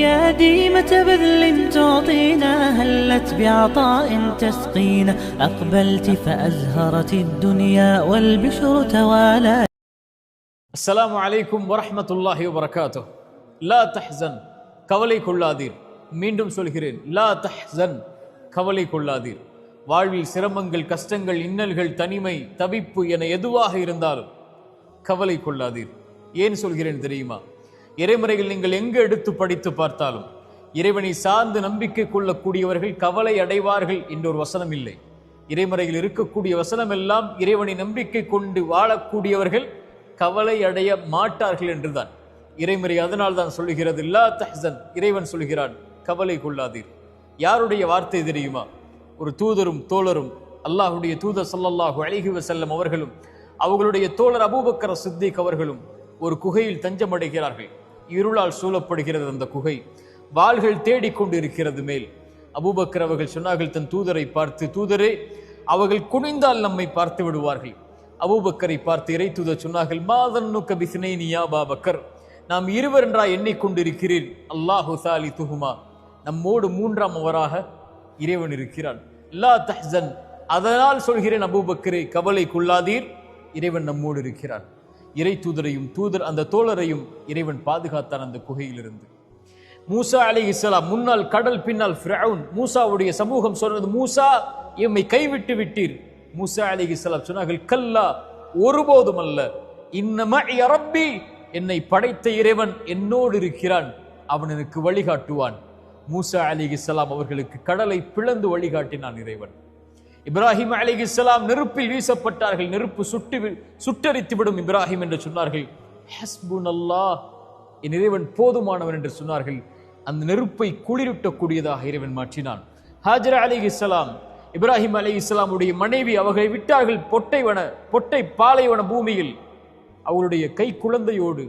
يا ديمة بذل تعطينا هلت بعطاء تسقينا أقبلت فأزهرت الدنيا والبشر توالى. السلام عليكم ورحمة الله وبركاته. لا تحزن கவலை கொள்ளாதீர். மீண்டும் சொல்கிறேன், லா தஹ்சன் கவலை கொள்ளாதீர். வாழ்வில் சிரமங்கள், கஷ்டங்கள், இன்னல்கள், தனிமை, தவிப்பு என எதுவாக இருந்தாலும் கவலை கொள்ளாதீர். ஏன் சொல்கிறேன் தெரியுமா? இறைமறைகள் நீங்கள் எங்கு எடுத்து படித்து பார்த்தாலும் இறைவனை சார்ந்து நம்பிக்கை கொள்ளக்கூடியவர்கள் கவலை அடைவார்கள் என்ற ஒரு வசனம் இல்லை. இறைமறையில் இருக்கக்கூடிய வசனம் எல்லாம் இறைவனை நம்பிக்கை கொண்டு வாழக்கூடியவர்கள் கவலை அடைய மாட்டார்கள் என்றுதான் இறைமறை. அதனால் தான் சொல்லுகிறது லா தஹ்சன். இறைவன் சொல்கிறான் கவலை கொள்ளாதீர். யாருடைய வார்த்தை தெரியுமா? ஒரு தூதரும் தோழரும், அல்லாஹுடைய தூதர் ஸல்லல்லாஹு அலைஹி வஸல்லம் அவர்களும் அவர்களுடைய தோழர் அபூபக்கர் சித்திக் அவர்களும் ஒரு குகையில் தஞ்சமடைகிறார்கள். இருளால் சூழப்படுகிறது அந்த குகை. வாள்கள் தேடிக்கொண்டு இருக்கிறது மேல். அபூபக்கர் அவர்கள் சொன்னார்கள் தன் தூதரை பார்த்து, தூதரே, அவர்கள் குனிந்தால் நம்மை பார்த்து விடுவார்கள். அபூபக்கரை பார்த்து இறை தூதர் சொன்னார்கள், மாதன்னுக்க பிஸ்னைனி யா அபூபக்கர், நாம் இருவர் என்றாய் எண்ணிக்கொண்டிருக்கிறீர். அல்லாஹு சாலிதுஹுமா, நம்மோடு மூன்றாம் அவராக இறைவன் இருக்கிறான். லா தஹ்சன், அதனால் சொல்கிறேன் அபூபக்கரே, கவலை கொள்ளாதீர், இறைவன் நம்மோடு இருக்கிறான். இறை தூதரையும் அந்த தோழரையும் இறைவன் பாதுகாத்தான் அந்த குகையிலிருந்து. மூசா அலைஹிஸ்ஸலாம் முன்னால் கடல், பின்னால் ஃபிரௌன். மூசாவுடைய சமூகம் சொன்னது, மூசா எம்மை கைவிட்டு விட்டீர். மூசா அலைஹிஸ்ஸலாம் சொன்னார்கள், கல்லா, ஒருபோதும் அல்ல, இன்னமா ரப்பி, என்னை படைத்த இறைவன் என்னோடு இருக்கிறான், அவன் எனக்கு வழிகாட்டுவான். மூசா அலைஹிஸ்ஸலாம் அவர்களுக்கு கடலை பிளந்து வழிகாட்டினான் இறைவன். இப்ராஹிம் அலைஹிஸ்ஸலாம் நெருப்பில் வீசப்பட்டார்கள். நெருப்பு சுட்டரித்து விடும் இப்ராஹிம் என்று சொன்னார்கள். ஹஸ்புனல்லாஹ், என் இறைவன் போதுமானவன் என்று சொன்னார்கள். அந்த நெருப்பை குளிரூட்டக்கூடியதாக இறைவன் மாற்றினான். ஹாஜரா அலைஹிஸ்ஸலாம், இப்ராஹிம் அலைஹிஸ்ஸலாமுடைய மனைவி, அவர்களை விட்டார்கள் பொட்டை பாலைவன பூமியில் அவருடைய கை குழந்தையோடு.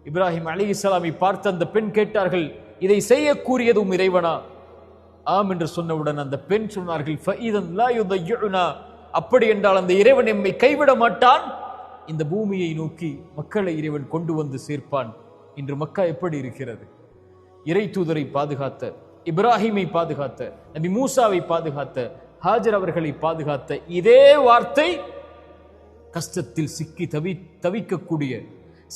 இப்ராஹிம் அலைஹிஸ்ஸலாமை பார்த்து அந்த பெண் கேட்டார்கள், இதை செய்யக்கூடியதும் இறைவனா? ஆம் என்று சொன்னவுடன் அந்த பெண் சொன்னார்கள், ஃபஇதன் லா யுதையுனா, அப்படி என்றால் அந்த இறைவன் எம்மை கைவிட மாட்டான். இந்த பூமியை நோக்கி மக்களை இறைவன் கொண்டு வந்து சேர்ப்பான். இன்று மக்கா எப்படி இருக்கிறது? இறை தூதரை பாதுகாத்த, இப்ராஹிமை பாதுகாத்த, நபி மூசாவை பாதுகாத்த, ஹாஜர் அவர்களை பாதுகாத்த இதே வார்த்தை கஷ்டத்தில் சிக்கி தவிக்கக்கூடிய,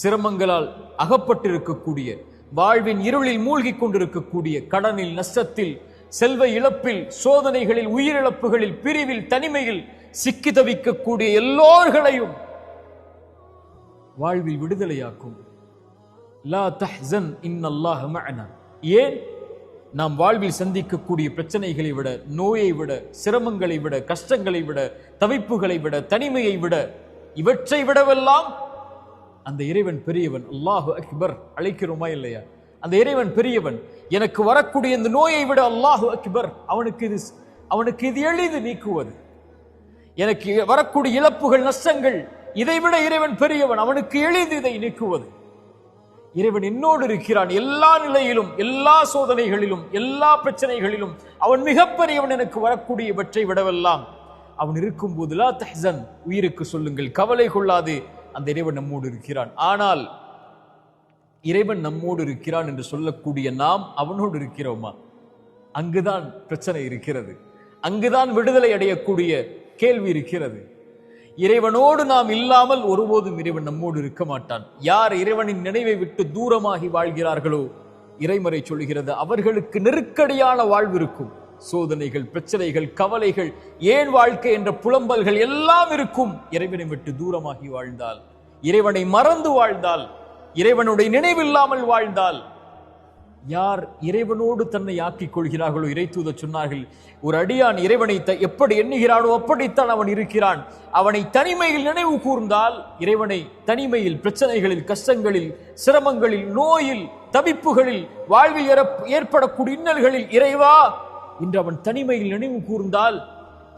சிரமங்களால் அகப்பட்டிருக்கக்கூடிய, வாழ்வின் இருளில் மூழ்கி கொண்டிருக்கக்கூடிய, கடனில், நஷ்டத்தில், செல்வ இழப்பில், சோதனைகளில், உயிரிழப்புகளில், பிரிவில், தனிமையில் சிக்கி தவிக்கக்கூடிய எல்லோர்களையும் வாழ்வில் விடுதலையாக்கும். லா தஹ்சன் இன்னல்லாஹ மஅனா. ஏன்? நாம் வாழ்வில் சந்திக்கக்கூடிய பிரச்சனைகளை விட, நோயை விட, சிரமங்களை விட, கஷ்டங்களை விட, தவிப்புகளை விட, தனிமையை விட, இவற்றை விடவெல்லாம் அந்த இறைவன் பெரியவன். அல்லாஹு அக்பர் அழைக்கிறோமா இல்லையா? அந்த இறைவன் பெரியவன். எனக்கு வரக்கூடிய இந்த நோயை விட அல்லாஹு அக்பர், அவனுக்கு இது எளிது நீக்குவது. எனக்கு வரக்கூடிய இழப்புகள், நஷ்டங்கள், இதை விட இறைவன் பெரியவன், அவனுக்கு எளிது இதை நீக்குவது. இறைவன் என்னோடு இருக்கிறான் எல்லா நிலையிலும், எல்லா சோதனைகளிலும், எல்லா பிரச்சனைகளிலும். அவன் மிகப்பெரியவன். எனக்கு வரக்கூடியவற்றை விடவெல்லாம் அவன் இருக்கும் போது லா தஹ்சன், உயிருக்கு சொல்லுங்கள், கவலை கொள்ளாது, அந்த இறைவன் நம்மோடு இருக்கிறான். ஆனால் இறைவன் நம்மோடு இருக்கிறான் என்று சொல்லக்கூடிய நாம் அவனோடு இருக்கிறோமா? அங்குதான் பிரச்சனை இருக்கிறது. அங்குதான் விடுதலை அடையக்கூடிய கேள்வி இருக்கிறது. இறைவனோடு நாம் இல்லாமல் ஒருபோதும் இறைவன் நம்மோடு இருக்க மாட்டான். யார் இறைவனின் நினைவை விட்டு தூரமாகி வாழ்கிறார்களோ, இறைமறை சொல்கிறது, அவர்களுக்கு நெருக்கடியான வாழ்வு இருக்கும். சோதனைகள், பிரச்சனைகள், கவலைகள், ஏன் வாழ்க்கை என்ற புலம்பல்கள் எல்லாம் இருக்கும். இறைவனை விட்டு தூரமாகி வாழ்ந்தால், இறைவனை மறந்து வாழ்ந்தால், இறைவனுடைய நினைவில்லாமல் வாழ்ந்தால், யார் இறைவனோடு தன்னை ஆக்கிக் கொள்கிறார்களோ, இறை தூதர் சொன்னார்கள், ஒரு அடியான் இறைவனை எப்படி எண்ணுகிறானோ அப்படித்தான் அவன் இருக்கிறான். அவனை தனிமையில் நினைவு கூர்ந்தால், இறைவனை தனிமையில், பிரச்சனைகளில், கஷ்டங்களில், சிரமங்களில், நோயில், தவிப்புகளில், வாழ்வில் ஏற்படக்கூடிய இன்னல்களில், இறைவா இன்று அவன் தனிமையில் நினைவு கூர்ந்தால்,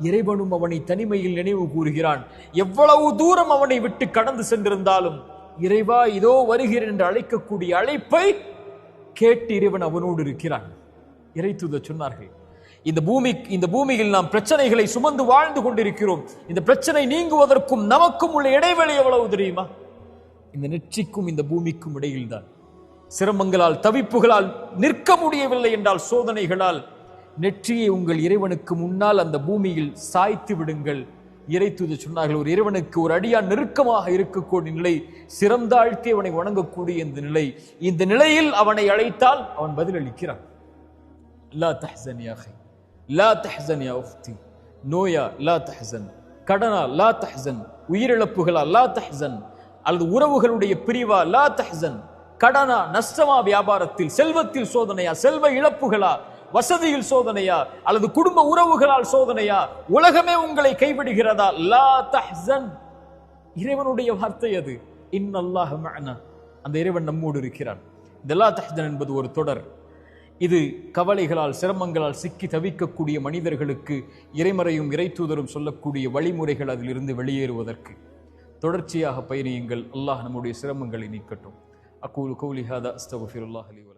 இறைவனும் அவனை தனிமையில் நினைவு கூறுகிறான். எவ்வளவு தூரம் அவனை விட்டு கடந்து சென்றிருந்தாலும், இறைவா இதோ வருகிறேன் என்று அழைக்கக்கூடிய அழைப்பை கேட்டு இறைவன் அவனோடு இருக்கிறான். இறை தூதர் சொன்னார்கள், இந்த பூமியில் நாம் பிரச்சனைகளை சுமந்து வாழ்ந்து கொண்டிருக்கிறோம். இந்த பிரச்சனை நீங்குவதற்கும் நமக்கும் உள்ள இடைவெளி எவ்வளவு தெரியுமா? இந்த நெற்றிக்கும் இந்த பூமிக்கும் இடையில்தான். சிரமங்களால் தவிப்புகளால் நிற்க முடியவில்லை என்றால் சோதனைகளால் நெற்றியை உங்கள் இறைவனுக்கு முன்னால் அந்த பூமியில் சாய்த்து விடுங்கள். இறைத்தூது சொன்னார்கள், ஒரு இறைவனுக்கு ஒரு அடியான் நெருக்கமாக இருக்கக்கூடிய நிலை, சிறந்தாழ்த்தி அவனை வணங்கக்கூடிய இந்த நிலை. இந்த நிலையில் அவனை அழைத்தால் அவன் பதிலளிக்கிறான். லா தஹ்சன் யா அஹி, லா தஹ்சன் யா உஃப்தி. நோயா லா தஹ்சன், கடனா லா தஹ்சன், உயிரிழப்புகளா லா தஹ்சன், அல்லது உறவுகளுடைய பிரிவா லா தஹ்சன், கடனா நஷ்டமா, வியாபாரத்தில் செல்வத்தில் சோதனையா, செல்வ இழப்புகளா, வசதியில் சோதனையா, அல்லது குடும்ப உறவுகளால் சோதனையா, உலகமே உங்களை கைவிடுகிறதா, லா தஹ்சன். இறைவனுடைய வார்த்தை அது. இன்னல்லாஹ மஅனா, அந்த இறைவன் நம்மோடு இருக்கிறான். இந்த லா தஹ்சன் என்பது ஒரு தொடர். இது கவலைகளால் சிரமங்களால் சிக்கி தவிக்கக்கூடிய மனிதர்களுக்கு இறைமறையும் இறைத்தூதரும் சொல்லக்கூடிய வழிமுறைகள் அதிலிருந்து வெளியேறுவதற்கு. தொடர்ச்சியாக பயணியுங்கள். அல்லாஹ் நம்முடைய சிரமங்களை நீக்கட்டும். அகூலு கௌலி ஹாதா அஸ்தக்ஃபிருல்லாஹ் லி வ